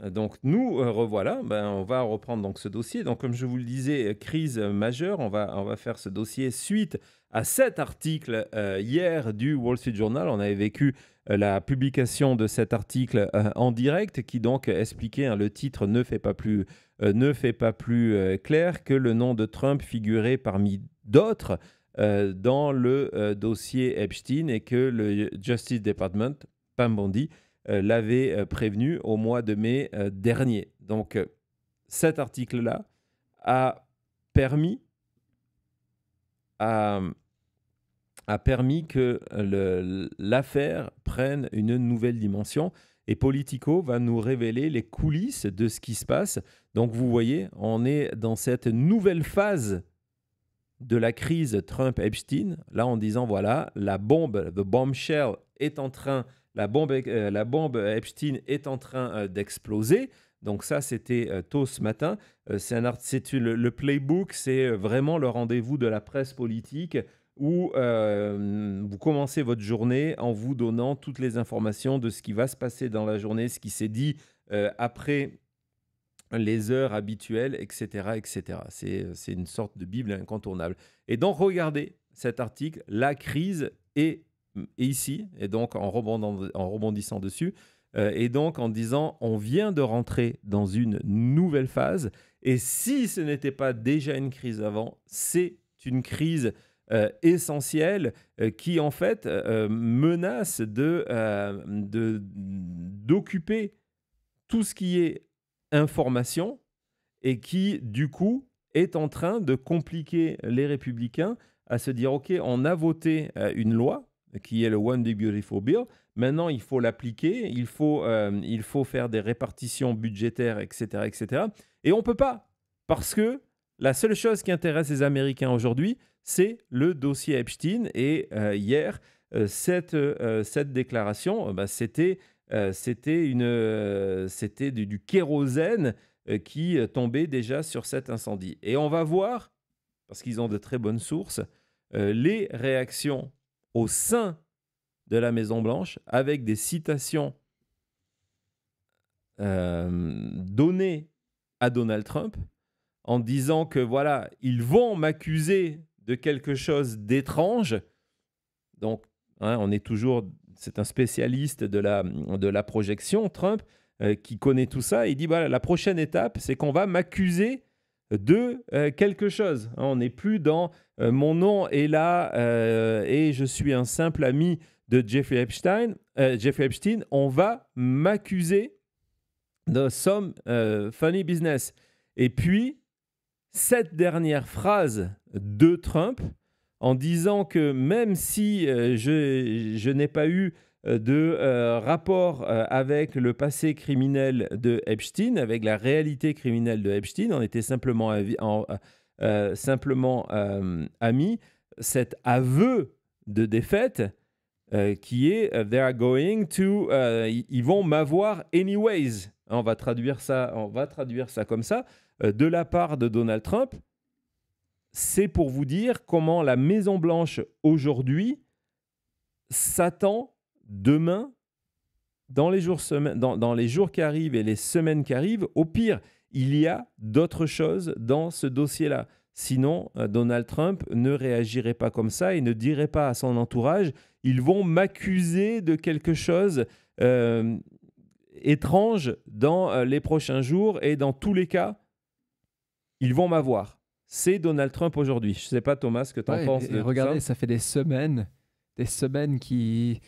Donc nous, revoilà, on va reprendre donc ce dossier. Donc comme je vous le disais, crise majeure, on va faire ce dossier suite à cet article hier du Wall Street Journal. On avait vécu la publication de cet article en direct qui donc expliquait, hein, le titre ne fait pas plus clair que le nom de Trump figurait parmi d'autres dans le dossier Epstein et que le Justice Department, Pam Bondi, l'avait prévenu au mois de mai dernier. Donc, cet article-là a permis, a, a permis que l'affaire prenne une nouvelle dimension. Et Politico va nous révéler les coulisses de ce qui se passe. Donc, vous voyez, on est dans cette nouvelle phase de la crise Trump-Epstein, là en disant, voilà, la bombe, the bombshell, est en train, la bombe Epstein est en train d'exploser. Donc ça, c'était tôt ce matin. Le playbook, c'est vraiment le rendez-vous de la presse politique où vous commencez votre journée en vous donnant toutes les informations de ce qui va se passer dans la journée, ce qui s'est dit après les heures habituelles, etc. etc. C'est une sorte de Bible incontournable. Et donc, regardez cet article, la crise est ici, et donc en rebondissant dessus, et donc en disant, on vient de rentrer dans une nouvelle phase, et si ce n'était pas déjà une crise avant, c'est une crise essentielle qui, en fait, menace d'occuper tout ce qui est information et qui, du coup, est en train de compliquer les républicains à se dire, OK, on a voté une loi qui est le One Big Beautiful Bill. Maintenant, il faut l'appliquer, il faut faire des répartitions budgétaires, etc., etc. Et on ne peut pas, parce que la seule chose qui intéresse les Américains aujourd'hui, c'est le dossier Epstein. Et hier, cette déclaration, c'était du kérosène qui tombait déjà sur cet incendie. Et on va voir, parce qu'ils ont de très bonnes sources, les réactions au sein de la Maison-Blanche avec des citations données à Donald Trump en disant que voilà, ils vont m'accuser de quelque chose d'étrange. Donc, hein, c'est un spécialiste de la projection, Trump, qui connaît tout ça. Il dit, voilà, la prochaine étape, c'est qu'on va m'accuser de quelque chose. Hein, on n'est plus dans mon nom est là et je suis un simple ami de Jeffrey Epstein. On va m'accuser de some funny business. Et puis, cette dernière phrase de Trump, en disant que même si je n'ai pas eu de rapport avec le passé criminel de Epstein, avec la réalité criminelle de Epstein, on était simplement amis, cet aveu de défaite qui est they are going to, ils vont m'avoir anyways. On va traduire ça comme ça, de la part de Donald Trump. C'est pour vous dire comment la Maison-Blanche aujourd'hui s'attend demain, dans les jours qui arrivent et les semaines qui arrivent. Au pire, il y a d'autres choses dans ce dossier-là. Sinon, Donald Trump ne réagirait pas comme ça et ne dirait pas à son entourage, ils vont m'accuser de quelque chose étrange dans les prochains jours et dans tous les cas, ils vont m'avoir. C'est Donald Trump aujourd'hui. Je ne sais pas, Thomas, ce que tu en penses de regardez, ça. ça fait des semaines qui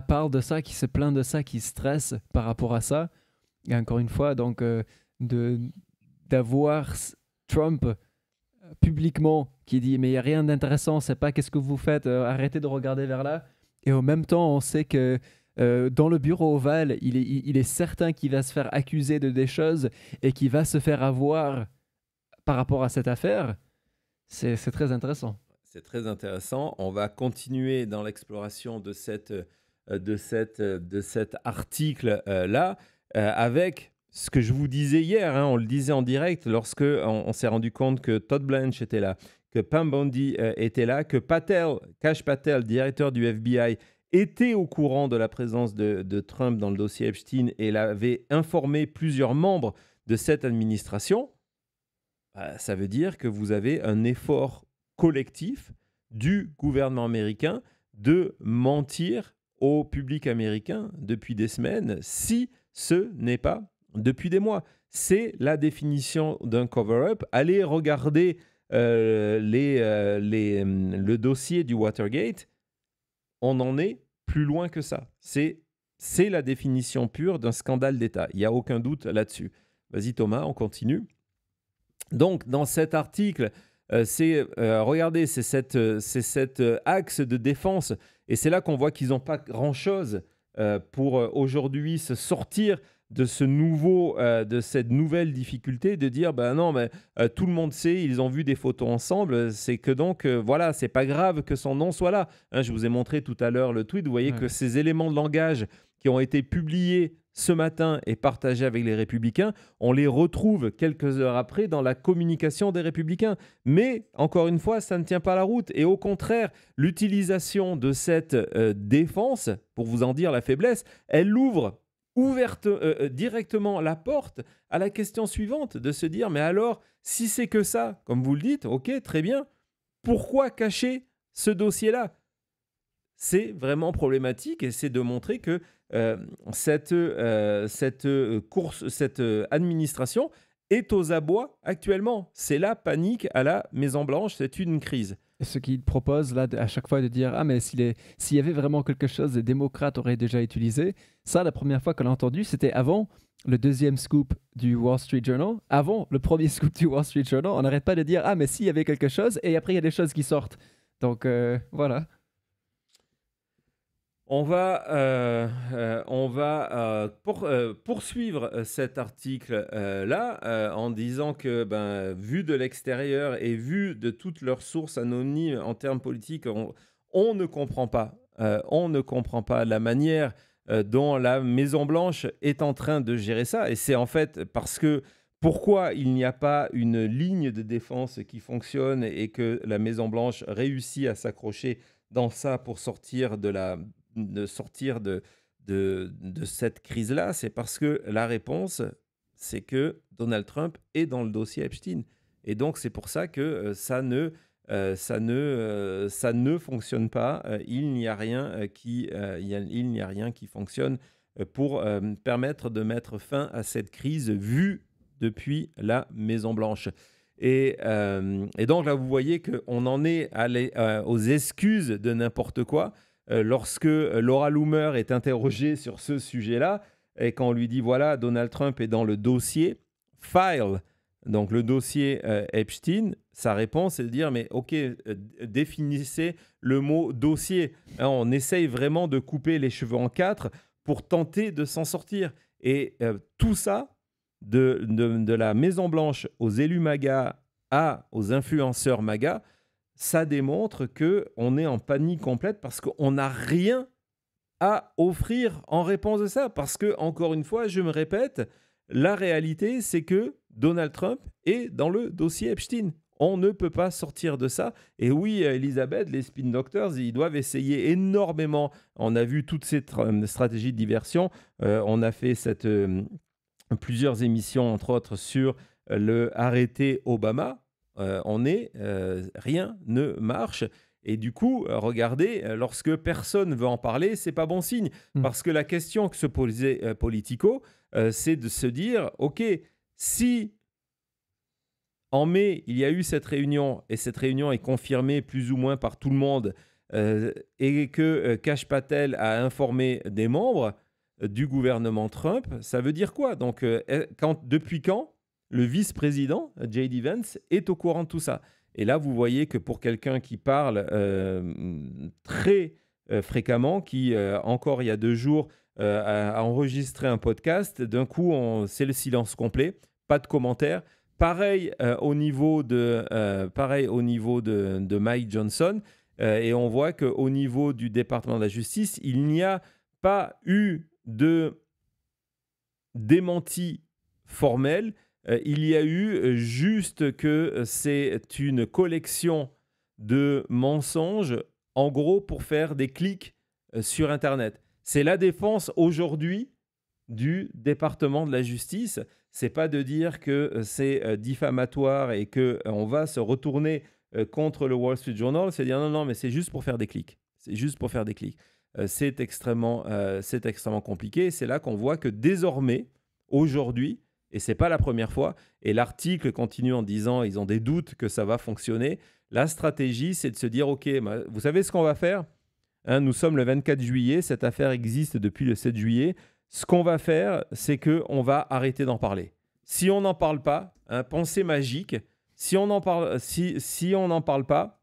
parlent de ça, qui se plaignent de ça, qui stressent par rapport à ça. Et encore une fois, donc, d'avoir Trump publiquement qui dit mais il n'y a rien d'intéressant, c'est pas qu'est-ce que vous faites, arrêtez de regarder vers là. Et en même temps, on sait que dans le bureau ovale, il est certain qu'il va se faire accuser de des choses et qu'il va se faire avoir par rapport à cette affaire. C'est très intéressant. C'est très intéressant. On va continuer dans l'exploration de cet article-là avec ce que je vous disais hier. Hein, on le disait en direct lorsque on s'est rendu compte que Todd Blanche était là, que Pam Bondi était là, que Kash Patel, directeur du FBI, était au courant de la présence de Trump dans le dossier Epstein et l'avait informé plusieurs membres de cette administration, ça veut dire que vous avez un effort collectif du gouvernement américain de mentir au public américain depuis des semaines, si ce n'est pas depuis des mois. C'est la définition d'un cover-up. Allez regarder le dossier du Watergate. On en est plus loin que ça. C'est la définition pure d'un scandale d'État. Il n'y a aucun doute là-dessus. Vas-y Thomas, on continue. Donc, dans cet article, regardez, c'est cet axe de défense. Et c'est là qu'on voit qu'ils n'ont pas grand-chose pour aujourd'hui se sortir de cette nouvelle difficulté de dire, ben non, mais tout le monde sait, ils ont vu des photos ensemble, c'est que donc, voilà, c'est pas grave que son nom soit là. Hein, je vous ai montré tout à l'heure le tweet, vous voyez que ces éléments de langage qui ont été publiés ce matin et partagés avec les Républicains, on les retrouve quelques heures après dans la communication des Républicains. Mais, encore une fois, ça ne tient pas la route. Et au contraire, l'utilisation de cette défense, pour vous en dire la faiblesse, elle ouvre directement la porte à la question suivante, de se dire, mais alors, si c'est que ça, comme vous le dites, ok, très bien, pourquoi cacher ce dossier-là ? C'est vraiment problématique et c'est de montrer que cette administration est aux abois actuellement. C'est la panique à la Maison-Blanche, c'est une crise. Et ce qu'il propose là à chaque fois de dire « Ah, mais s'il y avait vraiment quelque chose, les démocrates auraient déjà utilisé », ça, la première fois qu'on l'a entendu, c'était avant le deuxième scoop du Wall Street Journal, avant le premier scoop du Wall Street Journal. On n'arrête pas de dire « Ah, mais s'il y avait quelque chose », et après, il y a des choses qui sortent. Donc, voilà. On va poursuivre cet article-là en disant que, vu de l'extérieur et vu de toutes leurs sources anonymes en termes politiques, on ne comprend pas. On ne comprend pas la manière dont la Maison-Blanche est en train de gérer ça. Et c'est en fait parce que pourquoi il n'y a pas une ligne de défense qui fonctionne et que la Maison-Blanche réussit à s'accrocher dans ça pour sortir de cette crise-là, c'est parce que la réponse, c'est que Donald Trump est dans le dossier Epstein. Et donc, c'est pour ça que ça ne fonctionne pas. Il n'y a rien qui fonctionne pour permettre de mettre fin à cette crise vue depuis la Maison-Blanche. Et donc là, vous voyez qu'on en est aux excuses de n'importe quoi. Lorsque Laura Loomer est interrogée sur ce sujet-là, et quand on lui dit, voilà, Donald Trump est dans le dossier file, donc le dossier Epstein, sa réponse est de dire, mais ok, définissez le mot dossier. Hein, on essaye vraiment de couper les cheveux en quatre pour tenter de s'en sortir. Et tout ça, de la Maison-Blanche aux élus MAGA aux influenceurs MAGA, ça démontre qu'on est en panique complète parce qu'on n'a rien à offrir en réponse de ça. Parce que, encore une fois, je me répète, la réalité, c'est que Donald Trump est dans le dossier Epstein. On ne peut pas sortir de ça. Et oui, Elisabeth, les spin doctors, ils doivent essayer énormément. On a vu toutes ces stratégies de diversion. On a fait plusieurs émissions, entre autres, sur le arrêté Obama. Rien ne marche. Et du coup, regardez, lorsque personne ne veut en parler, c'est pas bon signe. Parce que la question que se posait Politico, c'est de se dire, OK, si en mai, il y a eu cette réunion, et cette réunion est confirmée plus ou moins par tout le monde, et que Kash Patel a informé des membres du gouvernement Trump, ça veut dire quoi? Donc, depuis quand le vice-président, J.D. Vance, est au courant de tout ça? Et là, vous voyez que pour quelqu'un qui parle très fréquemment, qui, encore il y a 2 jours, a enregistré un podcast, d'un coup, c'est le silence complet, pas de commentaires. Pareil au niveau de Mike Johnson. Et on voit qu'au niveau du département de la justice, il n'y a pas eu de démenti formel. Il y a eu juste que c'est une collection de mensonges, en gros, pour faire des clics sur Internet. C'est la défense aujourd'hui du département de la justice. C'est pas de dire que c'est diffamatoire et qu'on va se retourner contre le Wall Street Journal. C'est dire non, mais c'est juste pour faire des clics. C'est juste pour faire des clics. C'est extrêmement compliqué. C'est là qu'on voit que désormais, aujourd'hui, et c'est pas la première fois, et l'article continue en disant ils ont des doutes que ça va fonctionner. La stratégie, c'est de se dire ok, vous savez ce qu'on va faire, hein, nous sommes le 24 juillet, cette affaire existe depuis le 7 juillet. Ce qu'on va faire, c'est qu'on va arrêter d'en parler. Si on n'en parle pas, hein, pensée magique, si on n'en parle pas,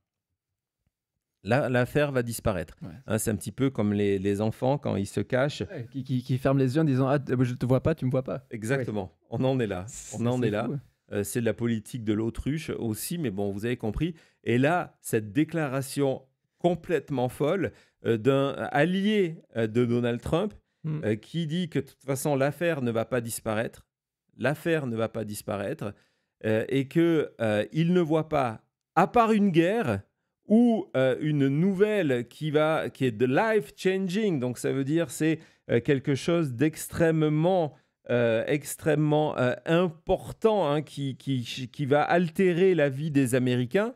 l'affaire va disparaître. Ouais. Hein, c'est un petit peu comme les enfants quand ils se cachent. Ouais, qui ferment les yeux en disant je te vois pas, tu me vois pas. Exactement. Ouais. On en est là. C'est de la politique de l'autruche aussi, mais bon, vous avez compris. Et là, cette déclaration complètement folle d'un allié de Donald Trump qui dit que de toute façon, l'affaire ne va pas disparaître. L'affaire ne va pas disparaître et qu'il ne voit pas, à part une guerre ou une nouvelle qui est de life-changing, donc ça veut dire c'est quelque chose d'extrêmement important, hein, qui va altérer la vie des Américains.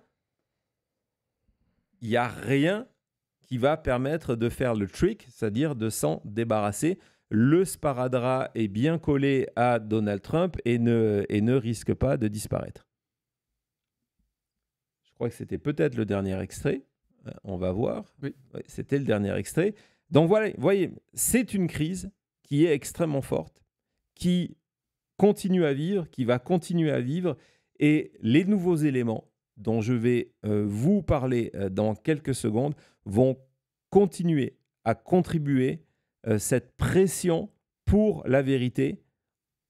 Il n'y a rien qui va permettre de faire le trick, c'est-à-dire de s'en débarrasser. Le sparadrap est bien collé à Donald Trump et ne risque pas de disparaître. Je crois que c'était peut-être le dernier extrait. On va voir. Oui. Ouais, c'était le dernier extrait. Donc voilà, voyez, c'est une crise qui est extrêmement forte, qui continue à vivre, qui va continuer à vivre. Et les nouveaux éléments dont je vais vous parler dans quelques secondes vont continuer à contribuer cette pression pour la vérité,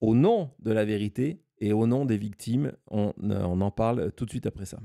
au nom de la vérité et au nom des victimes. On en parle tout de suite après ça.